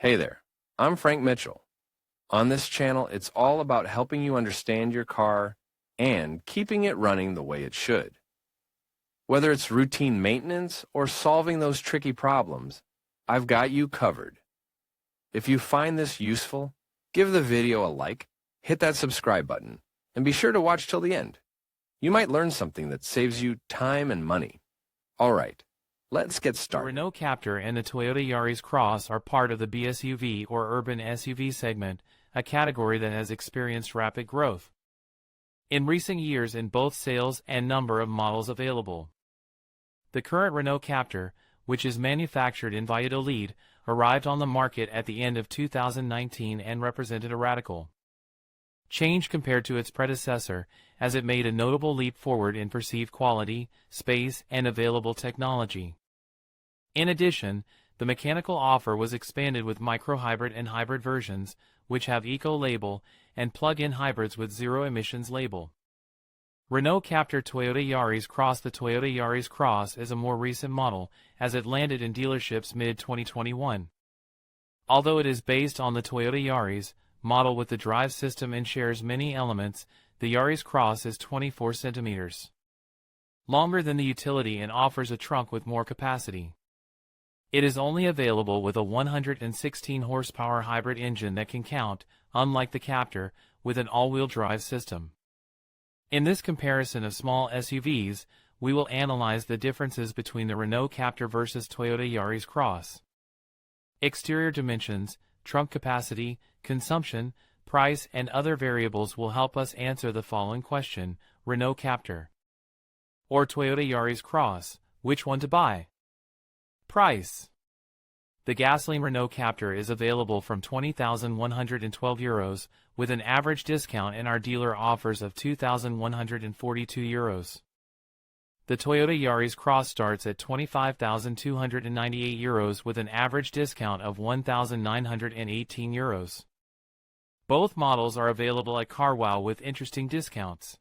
Hey there, I'm Frank Mitchell. On this channel, it's all about helping you understand your car and keeping it running the way it should. Whether it's routine maintenance or solving those tricky problems, I've got you covered. If you find this useful, give the video a like, hit that subscribe button, and be sure to watch till the end. You might learn something that saves you time and money. All right, let's get The started. Renault Captur and the Toyota Yaris Cross are part of the BSUV or urban SUV segment, a category that has experienced rapid growth in recent years in both sales and number of models available. The current Renault Captur, which is manufactured in Valladolid, arrived on the market at the end of 2019 and represented a radical change compared to its predecessor, as it made a notable leap forward in perceived quality, space, and available technology. In addition, the mechanical offer was expanded with micro-hybrid and hybrid versions, which have Eco label, and plug-in hybrids with zero emissions label. Renault Captur Toyota Yaris Cross. The Toyota Yaris Cross is a more recent model, as it landed in dealerships mid-2021. Although it is based on the Toyota Yaris model with the drive system and shares many elements, the Yaris Cross is 24 centimeters longer than the utility and offers a trunk with more capacity. It is only available with a 116 horsepower hybrid engine that can count, unlike the Captur, with an all-wheel drive system. In this comparison of small SUVs, we will analyze the differences between the Renault Captur versus Toyota Yaris Cross. Exterior dimensions, trunk capacity, consumption, price, and other variables will help us answer the following question: Renault Captur or Toyota Yaris Cross, which one to buy? Price. The gasoline Renault Captur is available from €20,112, with an average discount in our dealer offers of €2,142. The Toyota Yaris Cross starts at €25,298 with an average discount of €1,918. Both models are available at CarWow with interesting discounts.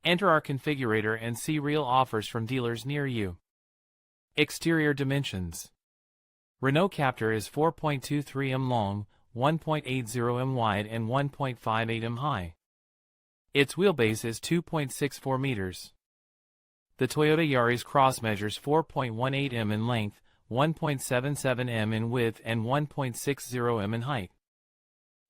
Enter our configurator and see real offers from dealers near you. Exterior dimensions. Renault Captur is 4.23 m long, 1.80 m wide and 1.58 m high. Its wheelbase is 2.64 meters. The Toyota Yaris Cross measures 4.18 m in length, 1.77 m in width and 1.60 m in height.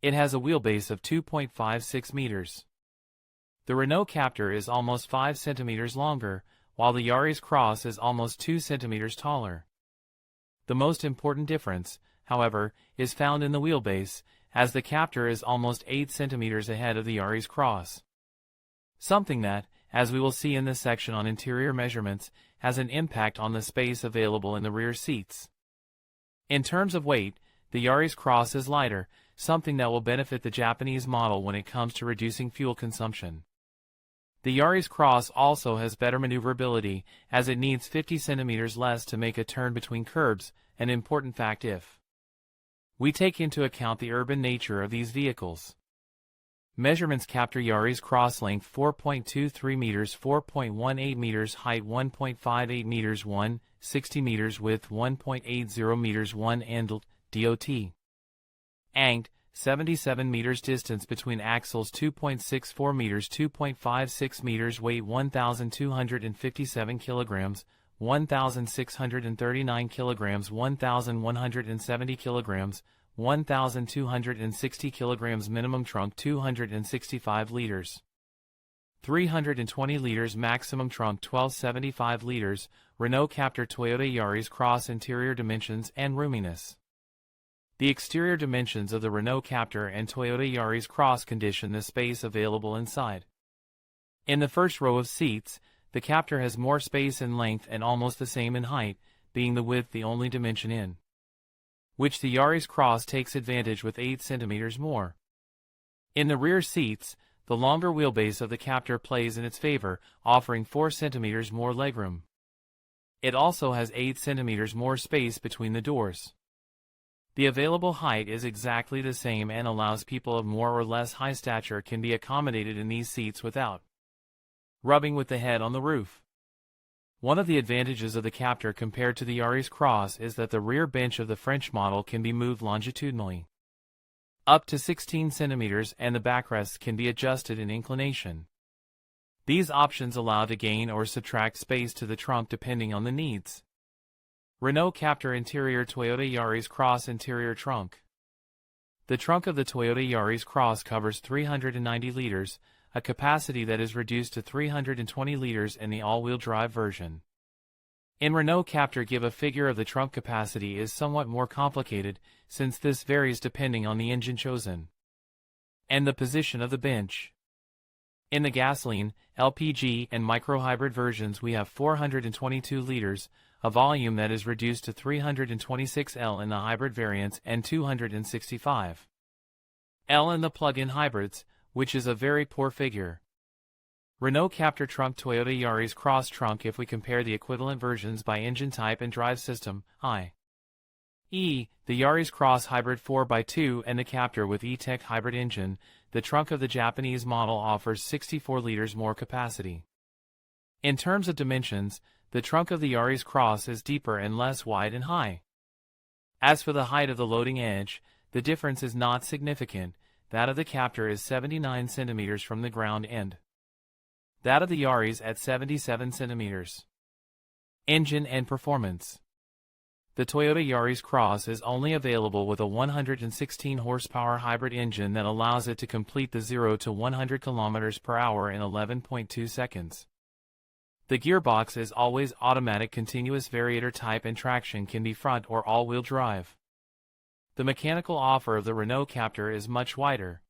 It has a wheelbase of 2.56 meters. The Renault Captur is almost 5 centimeters longer, while the Yaris Cross is almost 2 centimeters taller. The most important difference, however, is found in the wheelbase, as the Captur is almost 8 centimeters ahead of the Yaris Cross. Something that, as we will see in this section on interior measurements, has an impact on the space available in the rear seats. In terms of weight, the Yaris Cross is lighter, something that will benefit the Japanese model when it comes to reducing fuel consumption. The Yaris Cross also has better maneuverability, as it needs 50 centimeters less to make a turn between curbs, an important fact if we take into account the urban nature of these vehicles. Measurements: Captur Yaris Cross length 4.23 meters, 4.18 meters, height 1.58 meters, 1.60 meters, width 1.80 meters, 1 and DOT. Angt 77 meters, distance between axles 2.64 meters, 2.56 meters, weight 1,257 kilograms, 1,639 kilograms, 1,170 kilograms, 1,260 kilograms, minimum trunk 265 liters. 320 liters maximum trunk, 1275 liters. Renault Captur Toyota Yaris Cross. Interior dimensions and roominess. The exterior dimensions of the Renault Captur and Toyota Yaris Cross condition the space available inside. In the first row of seats, the Captur has more space in length and almost the same in height, being the width the only dimension in which the Yaris Cross takes advantage with 8 centimeters more. In the rear seats, the longer wheelbase of the Captur plays in its favor, offering 4 centimeters more legroom. It also has 8 centimeters more space between the doors. The available height is exactly the same and allows people of more or less high stature can be accommodated in these seats without rubbing with the head on the roof. One of the advantages of the Captur compared to the Yaris Cross is that the rear bench of the French model can be moved longitudinally up to 16 centimeters, and the backrest can be adjusted in inclination. These options allow to gain or subtract space to the trunk depending on the needs. Renault Captur interior, Toyota Yaris Cross interior trunk. The trunk of the Toyota Yaris Cross covers 390 liters, a capacity that is reduced to 320 liters in the all-wheel drive version. In Renault Captur, give a figure of the trunk capacity is somewhat more complicated, since this varies depending on the engine chosen and the position of the bench. In the gasoline, LPG, and micro-hybrid versions, we have 422 liters, a volume that is reduced to 326 L in the hybrid variants and 265 L in the plug-in hybrids, which is a very poor figure. Renault Captur trunk, Toyota Yaris Cross trunk. If we compare the equivalent versions by engine type and drive system, i.e., the Yaris Cross Hybrid 4x2 and the Captur with E-Tech hybrid engine, the trunk of the Japanese model offers 64 liters more capacity. In terms of dimensions, the trunk of the Yaris Cross is deeper and less wide and high. As for the height of the loading edge, the difference is not significant. That of the Captur is 79 centimeters from the ground end. That of the Yaris at 77 centimeters. Engine and performance. The Toyota Yaris Cross is only available with a 116 horsepower hybrid engine that allows it to complete the 0 to 100 km per hour in 11.2 seconds. The gearbox is always automatic, continuous variator type, and traction can be front or all-wheel drive. The mechanical offer of the Renault Captur is much wider.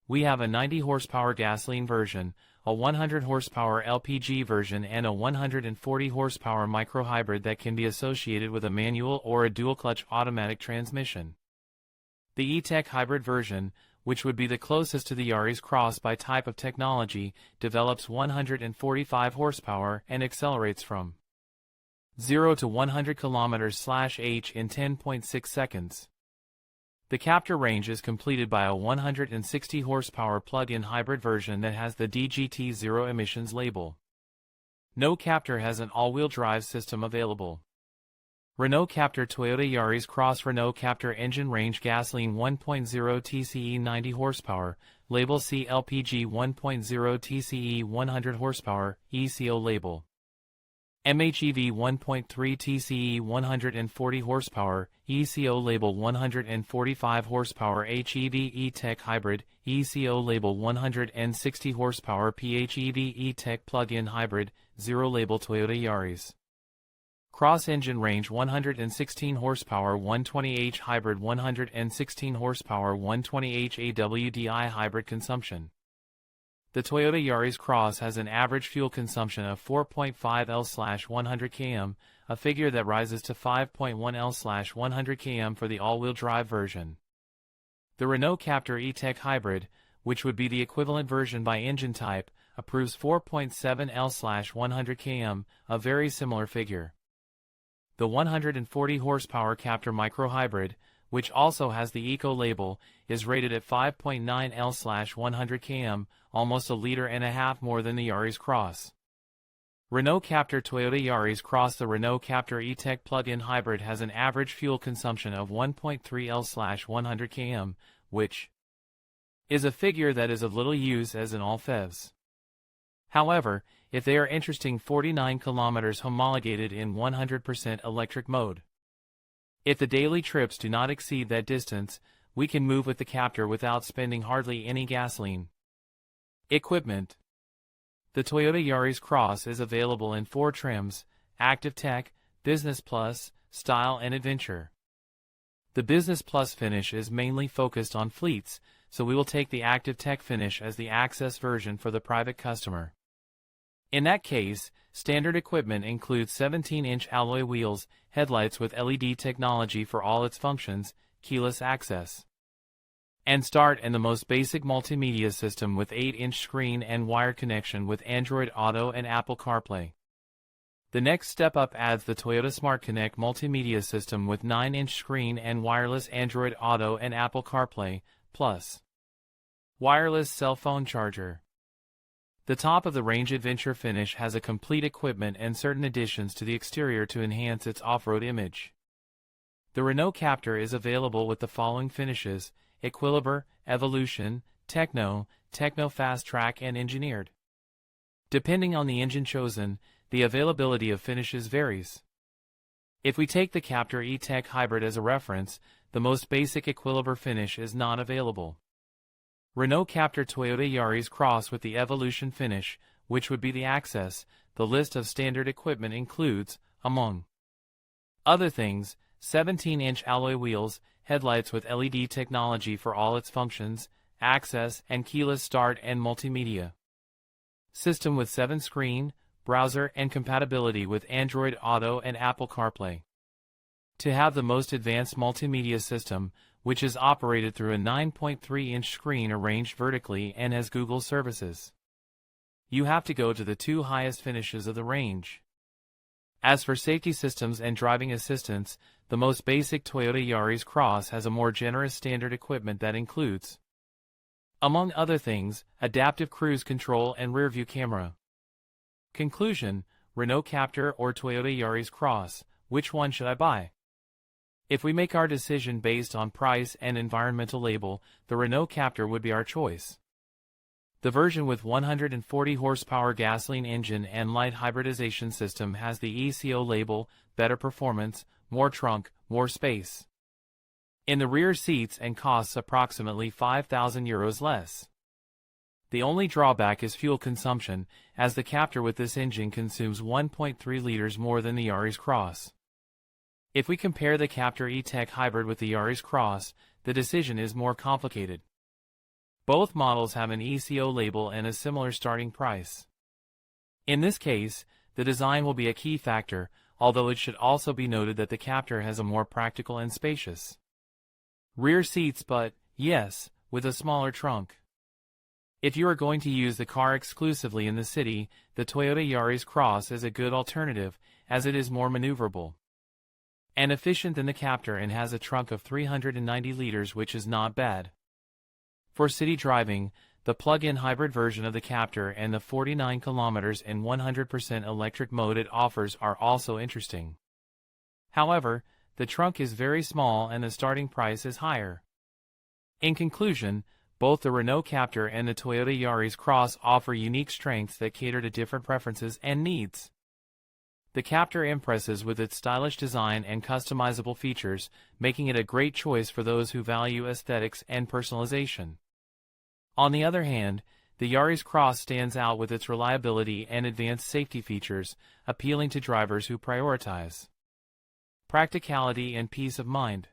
We have a 90 horsepower gasoline version, a 100 horsepower LPG version, and a 140 horsepower micro-hybrid that can be associated with a manual or a dual-clutch automatic transmission. The E-Tech hybrid version, which would be the closest to the Yaris Cross by type of technology, develops 145 horsepower and accelerates from 0 to 100 km/h in 10.6 seconds. The Captur range is completed by a 160 horsepower plug-in hybrid version that has the DGT Zero Emissions label. No Captur has an all-wheel drive system available. Renault Captur, Toyota Yaris Cross. Renault Captur engine range: gasoline 1.0 TCE 90 horsepower, label C; LPG 1.0 TCE 100 horsepower, ECO label. MHEV 1.3 TCE 140 horsepower, ECO label 145 horsepower. HEV E-Tech hybrid, ECO label 160 horsepower. PHEV E-Tech plug-in hybrid, zero label. Toyota Yaris Cross engine range: 116 horsepower 120h hybrid, 116 horsepower 120h AWDI hybrid. Consumption: the Toyota Yaris Cross has an average fuel consumption of 4.5 L/100 km, a figure that rises to 5.1 L/100 km for the all-wheel drive version. The Renault Captur E-Tech hybrid, which would be the equivalent version by engine type, approves 4.7 L/100 km, a very similar figure. The 140 horsepower Captur Micro Hybrid, which also has the Eco label, is rated at 5.9 L/100 km, almost a liter and a half more than the Yaris Cross. Renault Captur, Toyota Yaris Cross. The Renault Captur E-Tech plug-in hybrid has an average fuel consumption of 1.3 L/100 km, which is a figure that is of little use as in all PHEVs. However, if they are interesting, 49 kilometers homologated in 100% electric mode. If the daily trips do not exceed that distance, we can move with the Captur without spending hardly any gasoline. Equipment: the Toyota Yaris Cross is available in 4 trims: Active Tech, Business Plus, Style, and Adventure. The Business Plus finish is mainly focused on fleets, so we will take the Active Tech finish as the access version for the private customer. In that case, standard equipment includes 17-inch alloy wheels, headlights with LED technology for all its functions, keyless access and start, and the most basic multimedia system with 8-inch screen and wired connection with Android Auto and Apple CarPlay. The next step up adds the Toyota Smart Connect multimedia system with 9-inch screen and wireless Android Auto and Apple CarPlay, plus wireless cell phone charger. The top-of-the-range Adventure finish has a complete equipment and certain additions to the exterior to enhance its off-road image. The Renault Captur is available with the following finishes: Equilibre, Evolution, Techno, Techno Fast Track and Engineered. Depending on the engine chosen, the availability of finishes varies. If we take the Captur E-Tech Hybrid as a reference, the most basic Equilibre finish is not available. Renault Captur Toyota Yaris Cross with the Evolution finish, which would be the Access. The list of standard equipment includes, among other things, 17-inch alloy wheels, headlights with LED technology for all its functions, access and keyless start and multimedia. System with 7-screen, browser and compatibility with Android Auto and Apple CarPlay. To have the most advanced multimedia system, which is operated through a 9.3-inch screen arranged vertically and has Google services. You have to go to the two highest finishes of the range. As for safety systems and driving assistance, the most basic Toyota Yaris Cross has a more generous standard equipment that includes, among other things, adaptive cruise control and rear-view camera. Conclusion: Renault Captur or Toyota Yaris Cross, which one should I buy? If we make our decision based on price and environmental label, the Renault Captur would be our choice. The version with 140 horsepower gasoline engine and light hybridization system has the ECO label, better performance, more trunk, more space in the rear seats, and costs approximately €5,000 less. The only drawback is fuel consumption, as the Captur with this engine consumes 1.3 liters more than the Yaris Cross. If we compare the Captur E-Tech Hybrid with the Yaris Cross, the decision is more complicated. Both models have an ECO label and a similar starting price. In this case, the design will be a key factor, although it should also be noted that the Captur has a more practical and spacious rear seats, but, yes, with a smaller trunk. If you are going to use the car exclusively in the city, the Toyota Yaris Cross is a good alternative, as it is more maneuverable and efficient than the Captur and has a trunk of 390 liters, which is not bad. For city driving, the plug-in hybrid version of the Captur and the 49 kilometers in 100% electric mode it offers are also interesting. However, the trunk is very small and the starting price is higher. In conclusion, both the Renault Captur and the Toyota Yaris Cross offer unique strengths that cater to different preferences and needs. The Captur impresses with its stylish design and customizable features, making it a great choice for those who value aesthetics and personalization. On the other hand, the Yaris Cross stands out with its reliability and advanced safety features, appealing to drivers who prioritize practicality and peace of mind.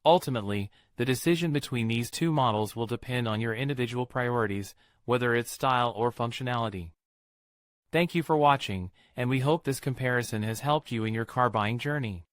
Ultimately, the decision between these two models will depend on your individual priorities, whether it's style or functionality. Thank you for watching, and we hope this comparison has helped you in your car buying journey.